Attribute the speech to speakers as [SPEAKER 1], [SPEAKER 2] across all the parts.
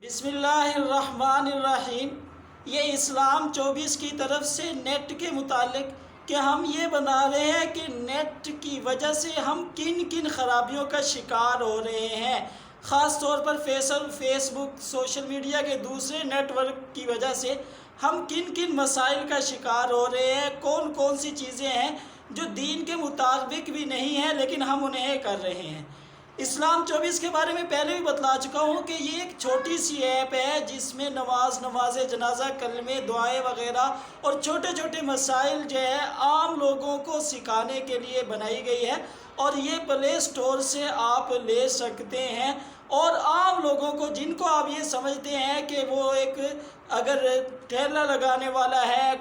[SPEAKER 1] بسم اللہ الرحمن الرحیم۔ یہ اسلام 24 کی طرف سے نیٹ کے متعلق کہ ہم یہ بنا رہے ہیں کہ نیٹ کی وجہ سے ہم کن کن خرابیوں کا شکار ہو رہے ہیں، خاص طور پر فیس بک، سوشل میڈیا کے دوسرے نیٹ ورک کی وجہ سے ہم کن کن مسائل کا شکار ہو رہے ہیں، کون کون سی چیزیں ہیں جو دین کے مطابق بھی نہیں ہیں لیکن ہم انہیں کر رہے ہیں۔ اسلام 24 کے بارے میں پہلے بھی بتلا چکا ہوں کہ یہ ایک چھوٹی سی ایپ ہے جس میں نماز جنازہ، کلمے، دعائیں وغیرہ اور چھوٹے چھوٹے مسائل جو ہے عام لوگوں کو سکھانے کے لیے بنائی گئی ہے، اور یہ پلے سٹور سے آپ لے سکتے ہیں۔ اور عام لوگوں کو، جن کو آپ یہ سمجھتے ہیں کہ وہ ایک اگر ٹھیلا لگانے والا ہے،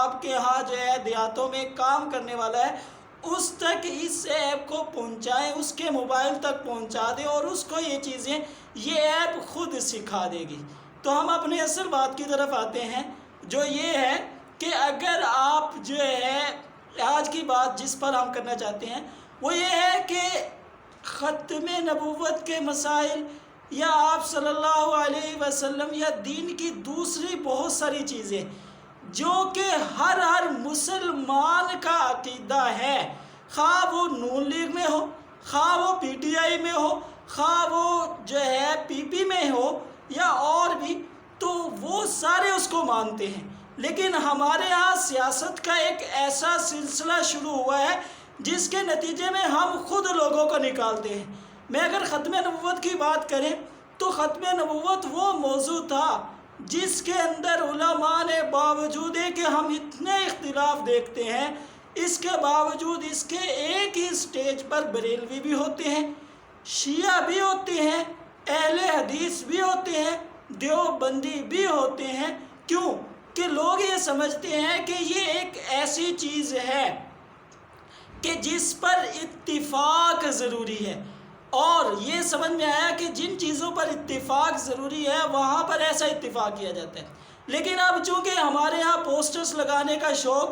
[SPEAKER 1] آپ کے ہاں جو ہے دیہاتوں میں کام کرنے والا ہے، اس تک اس ایپ کو پہنچائیں، اس کے موبائل تک پہنچا دیں اور اس کو یہ چیزیں یہ ایپ خود سکھا دے گی۔ تو ہم اپنے اصل بات کی طرف آتے ہیں، جو یہ ہے کہ اگر آپ جو ہے آج کی بات جس پر ہم کرنا چاہتے ہیں وہ یہ ہے کہ ختم نبوت کے مسائل یا آپ صلی اللہ علیہ وسلم یا دین کی دوسری بہت ساری چیزیں جو کہ ہر مسلمان کا عقیدہ ہے، خواہ وہ نون لیگ میں ہو، خواہ وہ پی ٹی آئی میں ہو، خواہ وہ جو ہے پی پی میں ہو یا اور بھی، تو وہ سارے اس کو مانتے ہیں۔ لیکن ہمارے ہاں سیاست کا ایک ایسا سلسلہ شروع ہوا ہے جس کے نتیجے میں ہم خود لوگوں کو نکالتے ہیں۔ میں اگر ختم نبوت کی بات کریں تو ختم نبوت وہ موضوع تھا جس کے اندر علماء نے باوجود کہ ہم اتنے اختلاف دیکھتے ہیں، اس کے باوجود اس کے ایک ہی سٹیج پر بریلوی بھی ہوتے ہیں، شیعہ بھی ہوتے ہیں، اہل حدیث بھی ہوتے ہیں، دیوبندی بھی ہوتے ہیں۔ کیوں کہ لوگ یہ سمجھتے ہیں کہ یہ ایک ایسی چیز ہے کہ جس پر اتفاق ضروری ہے، اور یہ سمجھ میں آیا کہ جن چیزوں پر اتفاق ضروری ہے وہاں پر ایسا اتفاق کیا جاتا ہے۔ لیکن اب چونکہ ہمارے ہاں پوسٹرز لگانے کا شوق،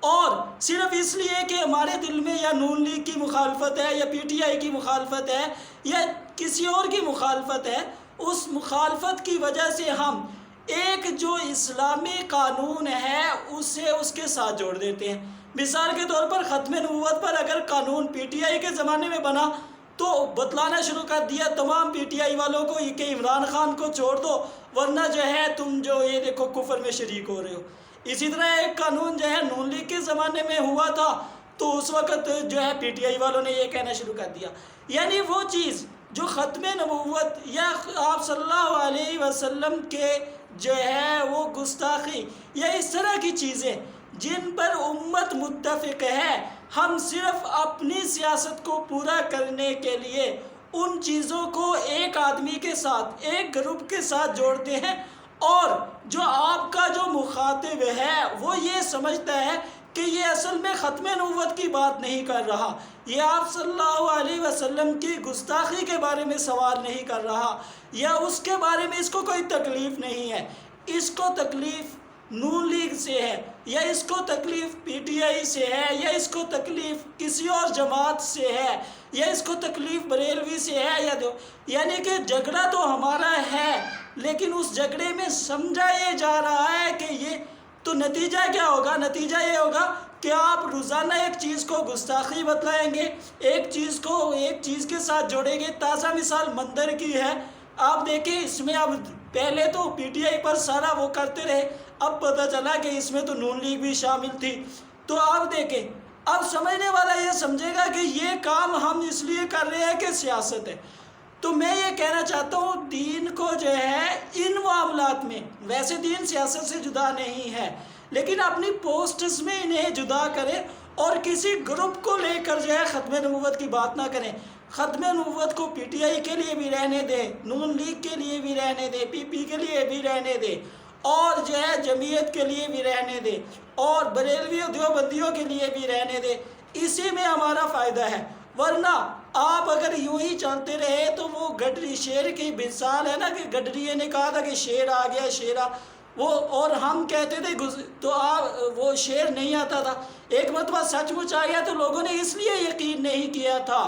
[SPEAKER 1] اور صرف اس لیے کہ ہمارے دل میں یا نون لیگ کی مخالفت ہے یا پی ٹی آئی کی مخالفت ہے یا کسی اور کی مخالفت ہے، اس مخالفت کی وجہ سے ہم ایک جو اسلامی قانون ہے اسے اس کے ساتھ جوڑ دیتے ہیں۔ مثال کے طور پر ختم نبوت پر اگر قانون پی ٹی آئی کے زمانے میں بنا تو بتلانا شروع کر دیا تمام پی ٹی آئی والوں کو کہ عمران خان کو چھوڑ دو ورنہ جو ہے تم جو یہ دیکھو کفر میں شریک ہو رہے ہو۔ اسی طرح ایک قانون جو ہے نون لیگ کے زمانے میں ہوا تھا تو اس وقت جو ہے پی ٹی آئی والوں نے یہ کہنا شروع کر دیا، یعنی وہ چیز جو ختم نبوت یا آپ صلی اللہ علیہ وسلم کے جو ہے وہ گستاخی یا اس طرح کی چیزیں جن پر امت متفق ہے، ہم صرف اپنی سیاست کو پورا کرنے کے لیے ان چیزوں کو ایک آدمی کے ساتھ، ایک گروپ کے ساتھ جوڑتے ہیں، اور جو آپ کا جو مخاطب ہے وہ یہ سمجھتا ہے کہ یہ اصل میں ختم نبوت کی بات نہیں کر رہا، یہ آپ صلی اللہ علیہ وسلم کی گستاخی کے بارے میں سوال نہیں کر رہا، یا اس کے بارے میں اس کو کوئی تکلیف نہیں ہے، اس کو تکلیف نون لیگ سے ہے، یا اس کو تکلیف پی ٹی آئی سے ہے، یا اس کو تکلیف کسی اور جماعت سے ہے، یا اس کو تکلیف بریلوی سے ہے، یعنی کہ جھگڑا تو ہمارا ہے لیکن اس جھگڑے میں سمجھا یہ جا رہا ہے کہ یہ تو نتیجہ کیا ہوگا؟ نتیجہ یہ ہوگا کہ آپ روزانہ ایک چیز کو گستاخی بتلائیں گے، ایک چیز کو ایک چیز کے ساتھ جوڑیں گے۔ تازہ مثال مندر کی ہے، آپ دیکھیں اس میں اب پہلے تو پی ٹی آئی پر سارا وہ کرتے رہے، اب پتہ چلا کہ اس میں تو نون لیگ بھی شامل تھی، تو آپ دیکھیں اب سمجھنے والا یہ سمجھے گا کہ یہ کام ہم اس لیے کر رہے ہیں کہ سیاست ہے۔ تو میں یہ کہنا چاہتا ہوں دین کو جو ہے ان معاملات میں، ویسے دین سیاست سے جدا نہیں ہے لیکن اپنی پوسٹس میں انہیں جدا کریں اور کسی گروپ کو لے کر جو ہے ختم نبوت کی بات نہ کریں۔ ختم نبوت کو پی ٹی آئی کے لیے بھی رہنے دیں، نون لیگ کے لیے بھی رہنے دیں، پی پی کے لیے بھی رہنے دیں، اور جو ہے جمعیت کے لیے بھی رہنے دیں، اور بریلوی و دیوبندیوں کے لیے بھی رہنے دیں، اسی میں ہمارا فائدہ ہے۔ ورنہ آپ اگر یوں ہی چلتے رہے تو وہ گڈری شیر کی مثال ہے نا کہ گڈریے نے کہا تھا کہ شیر آ گیا، شیرا وہ، اور ہم کہتے تھے تو وہ شیر نہیں آتا تھا، ایک مرتبہ سچ مچ آ گیا تو لوگوں نے اس لیے یقین نہیں کیا تھا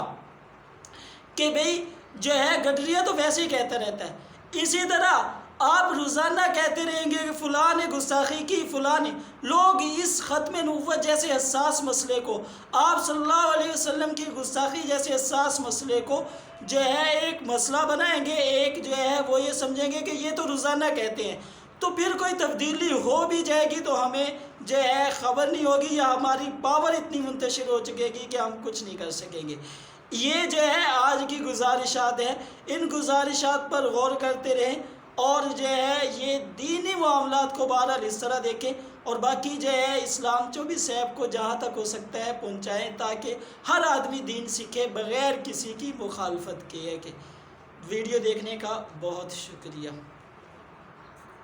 [SPEAKER 1] کہ بھئی جو ہے گڈریا تو ویسے ہی کہتا رہتا ہے، اسی طرح آپ روزانہ کہتے رہیں گے کہ فلاں نے گستاخی کی، فلاں نے، لوگ اس ختم نبوت جیسے حساس مسئلے کو، آپ صلی اللہ علیہ وسلم کی گستاخی جیسے حساس مسئلے کو جو ہے ایک مسئلہ بنائیں گے، ایک جو ہے وہ یہ سمجھیں گے کہ یہ تو روزانہ کہتے ہیں، تو پھر کوئی تبدیلی ہو بھی جائے گی تو ہمیں جو ہے خبر نہیں ہوگی، یا ہماری پاور اتنی منتشر ہو چکے گی کہ ہم کچھ نہیں کر سکیں گے۔ یہ جو ہے آج کی گزارشات ہیں، ان گزارشات پر غور کرتے رہیں، اور جو ہے یہ دینی معاملات کو بہرحال اس طرح دیکھیں، اور باقی جو ہے اسلام 24 ایپ کو جہاں تک ہو سکتا ہے پہنچائیں، تاکہ ہر آدمی دین سیکھے بغیر کسی کی مخالفت کیے۔ کہ ویڈیو دیکھنے کا بہت شکریہ۔